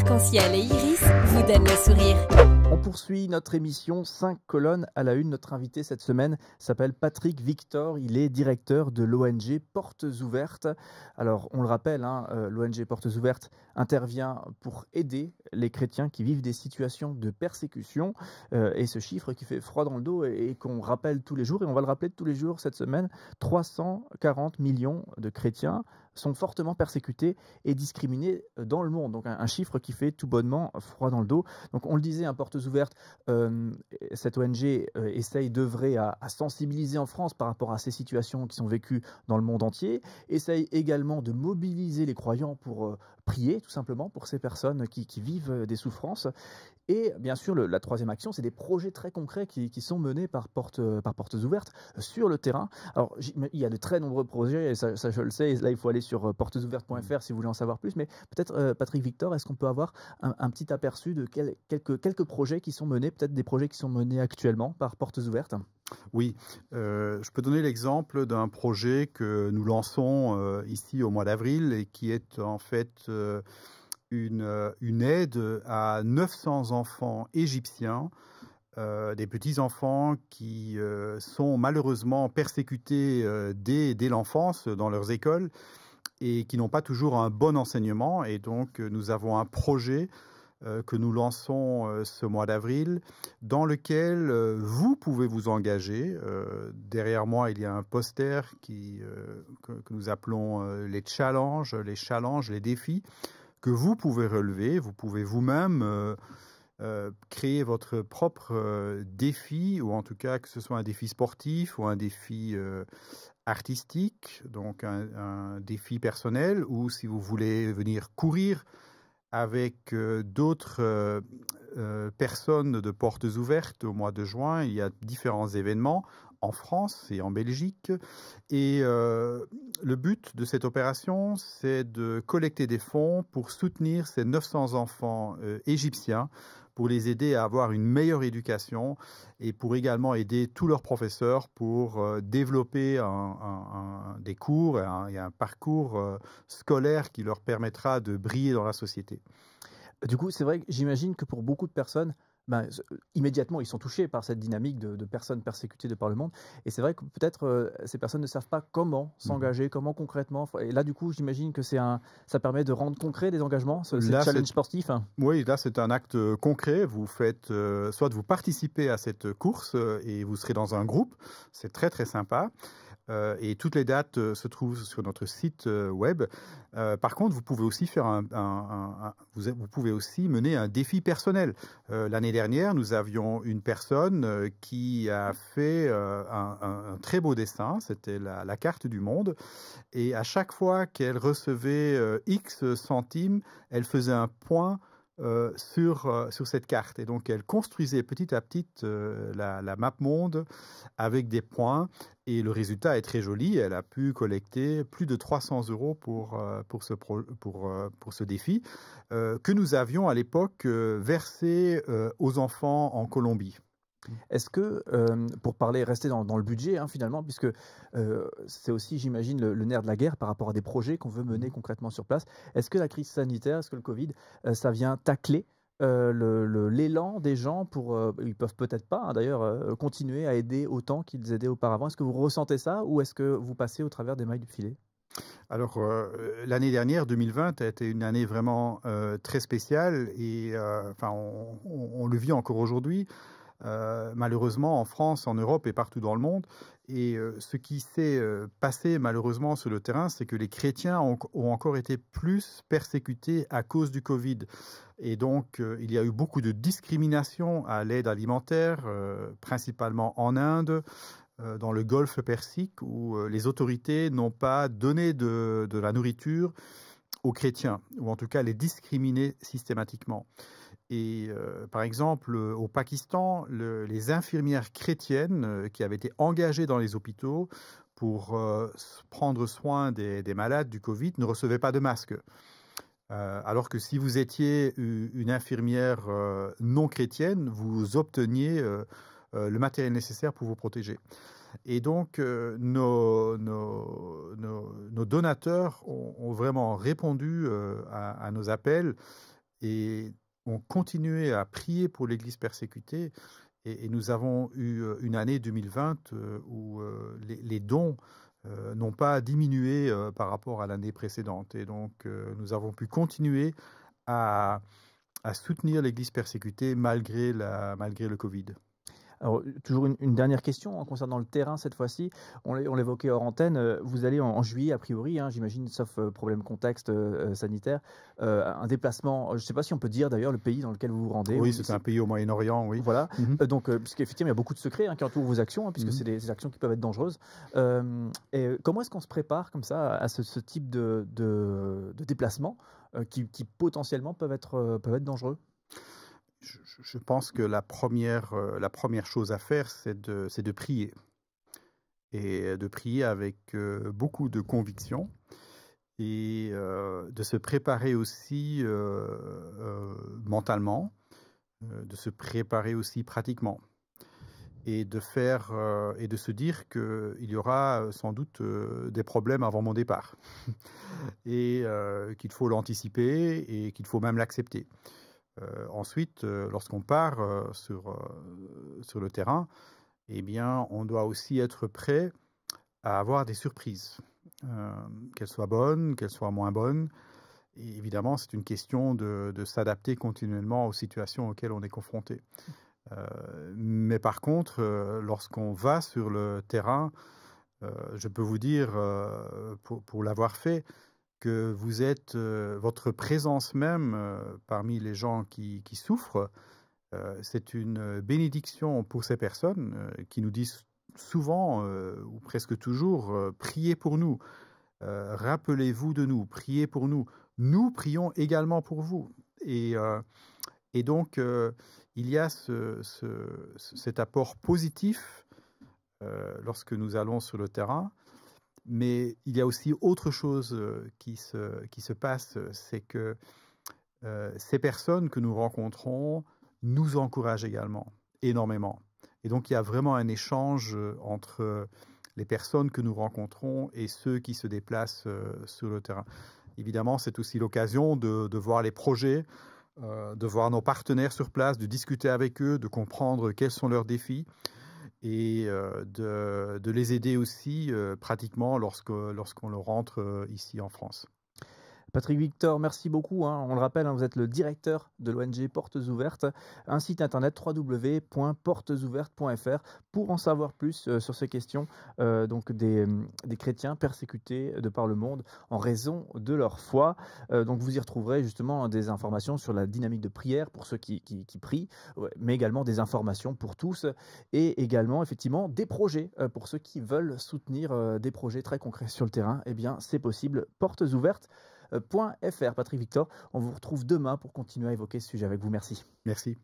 arc-en-ciel et iris vous donnent le sourire. On poursuit notre émission 5 colonnes à la une. Notre invité cette semaine s'appelle Patrick Victor. Il est directeur de l'ONG Portes Ouvertes. Alors, on le rappelle, l'ONG Portes Ouvertes intervient pour aider les chrétiens qui vivent des situations de persécution. Et ce chiffre qui fait froid dans le dos et qu'on rappelle tous les jours, et on va le rappeler tous les jours cette semaine, 340 millions de chrétiens sont fortement persécutés et discriminés dans le monde. Donc un chiffre qui fait tout bonnement froid dans le dos. Donc on le disait, Portes Ouvertes, cette ONG essaye d'œuvrer à sensibiliser en France par rapport à ces situations qui sont vécues dans le monde entier, essaye également de mobiliser les croyants pour prier tout simplement pour ces personnes qui vivent des souffrances. Et bien sûr, la troisième action, c'est des projets très concrets qui sont menés par Portes Ouvertes sur le terrain. Alors, il y a de très nombreux projets, et ça je le sais, et là il faut aller sur portesouvertes.fr si vous voulez en savoir plus, mais peut-être, Patrick Victor, est-ce qu'on peut avoir un petit aperçu de quelques projets qui sont menés, peut-être des projets qui sont menés actuellement par Portes Ouvertes? Oui, je peux donner l'exemple d'un projet que nous lançons ici au mois d'avril et qui est en fait une aide à 900 enfants égyptiens, des petits-enfants qui sont malheureusement persécutés dès l'enfance dans leurs écoles et qui n'ont pas toujours un bon enseignement. Et donc, nous avons un projet que nous lançons ce mois d'avril, dans lequel vous pouvez vous engager. Derrière moi, il y a un poster que nous appelons les challenges, les défis, que vous pouvez relever. Vous pouvez vous-même créer votre propre défi, ou en tout cas que ce soit un défi sportif ou un défi artistique, donc un défi personnel, ou si vous voulez venir courir avec d'autres personnes de Portes Ouvertes au mois de juin. Il y a différents événements en France et en Belgique. Et le but de cette opération, c'est de collecter des fonds pour soutenir ces 900 enfants égyptiens, pour les aider à avoir une meilleure éducation et pour également aider tous leurs professeurs pour développer des cours et un parcours scolaire qui leur permettra de briller dans la société. Du coup, c'est vrai que j'imagine que pour beaucoup de personnes, immédiatement, ils sont touchés par cette dynamique de personnes persécutées de par le monde. Et c'est vrai que peut-être ces personnes ne savent pas comment s'engager, comment concrètement. Et là, du coup, j'imagine que ça permet de rendre concret des engagements, ces challenges sportifs. Oui, là, c'est un acte concret. Vous faites, soit vous participez à cette course et vous serez dans un groupe. C'est très, très sympa. Et toutes les dates se trouvent sur notre site web. Par contre, vous pouvez aussi vous pouvez aussi mener un défi personnel. L'année dernière, nous avions une personne qui a fait un très beau dessin. C'était la carte du monde. Et à chaque fois qu'elle recevait X centimes, elle faisait un point sur cette carte. Et donc, elle construisait petit à petit la map monde avec des points. Et le résultat est très joli. Elle a pu collecter plus de 300 € pour ce défi que nous avions à l'époque versé aux enfants en Colombie. Est-ce que, pour rester dans le budget finalement, puisque c'est aussi, j'imagine, le nerf de la guerre par rapport à des projets qu'on veut mener concrètement sur place, est-ce que la crise sanitaire, est-ce que le Covid, ça vient tacler l'élan des gens ils peuvent peut-être pas d'ailleurs continuer à aider autant qu'ils aidaient auparavant? Est-ce que vous ressentez ça ou est-ce que vous passez au travers des mailles du filet? Alors, l'année dernière, 2020, a été une année vraiment très spéciale et on le vit encore aujourd'hui. Malheureusement en France, en Europe et partout dans le monde. Et ce qui s'est passé malheureusement sur le terrain, c'est que les chrétiens ont encore été plus persécutés à cause du Covid. Et donc, il y a eu beaucoup de discrimination à l'aide alimentaire, principalement en Inde, dans le Golfe Persique, où les autorités n'ont pas donné de la nourriture aux chrétiens, ou en tout cas les discriminer systématiquement. Et par exemple, au Pakistan, les infirmières chrétiennes qui avaient été engagées dans les hôpitaux pour prendre soin des malades du Covid ne recevaient pas de masque. Alors que si vous étiez une infirmière non chrétienne, vous obteniez le matériel nécessaire pour vous protéger. Et donc, nos donateurs ont vraiment répondu à nos appels. et ont continué à prier pour l'Église persécutée. Et nous avons eu une année 2020 où les dons n'ont pas diminué par rapport à l'année précédente. Et donc, nous avons pu continuer à soutenir l'Église persécutée malgré le Covid. Alors, toujours une dernière question concernant le terrain cette fois-ci. On l'évoquait hors antenne. Vous allez en juillet, a priori, j'imagine, sauf problème contexte sanitaire, un déplacement. Je ne sais pas si on peut dire d'ailleurs le pays dans lequel vous vous rendez. Oui, c'est un pays au Moyen-Orient, oui. Voilà. Donc, puisqu'effectivement, il y a beaucoup de secrets qui entourent vos actions, puisque c'est des actions qui peuvent être dangereuses. Et comment est-ce qu'on se prépare comme ça à ce type de déplacement qui potentiellement peuvent être dangereux? Je pense que la première chose à faire, c'est de prier. Et de prier avec beaucoup de conviction et de se préparer aussi mentalement, de se préparer aussi pratiquement et de se dire qu'il y aura sans doute des problèmes avant mon départ et qu'il faut l'anticiper et qu'il faut même l'accepter. Ensuite, lorsqu'on part sur le terrain, eh bien, on doit aussi être prêt à avoir des surprises, qu'elles soient bonnes, qu'elles soient moins bonnes. Et évidemment, c'est une question de s'adapter continuellement aux situations auxquelles on est confronté. Mais par contre, lorsqu'on va sur le terrain, je peux vous dire, pour l'avoir fait, que vous êtes, votre présence même parmi les gens qui souffrent, c'est une bénédiction pour ces personnes qui nous disent souvent, ou presque toujours, priez pour nous, rappelez-vous de nous, priez pour nous, nous prions également pour vous. Et donc, il y a cet apport positif lorsque nous allons sur le terrain. Mais il y a aussi autre chose qui se passe, c'est que ces personnes que nous rencontrons nous encouragent également, énormément. Et donc il y a vraiment un échange entre les personnes que nous rencontrons et ceux qui se déplacent sur le terrain. Évidemment, c'est aussi l'occasion de voir les projets, de voir nos partenaires sur place, de discuter avec eux, de comprendre quels sont leurs défis. Et de les aider aussi pratiquement lorsqu'on le rentre ici en France. Patrick Victor, merci beaucoup. On le rappelle, vous êtes le directeur de l'ONG Portes Ouvertes, un site internet www.portesouvertes.fr pour en savoir plus sur ces questions donc des chrétiens persécutés de par le monde en raison de leur foi. Donc vous y retrouverez justement des informations sur la dynamique de prière pour ceux qui prient, mais également des informations pour tous et également effectivement des projets pour ceux qui veulent soutenir des projets très concrets sur le terrain. Eh bien, c'est possible. Portes Ouvertes. .fr. Patrick Victor, on vous retrouve demain pour continuer à évoquer ce sujet avec vous. Merci. Merci.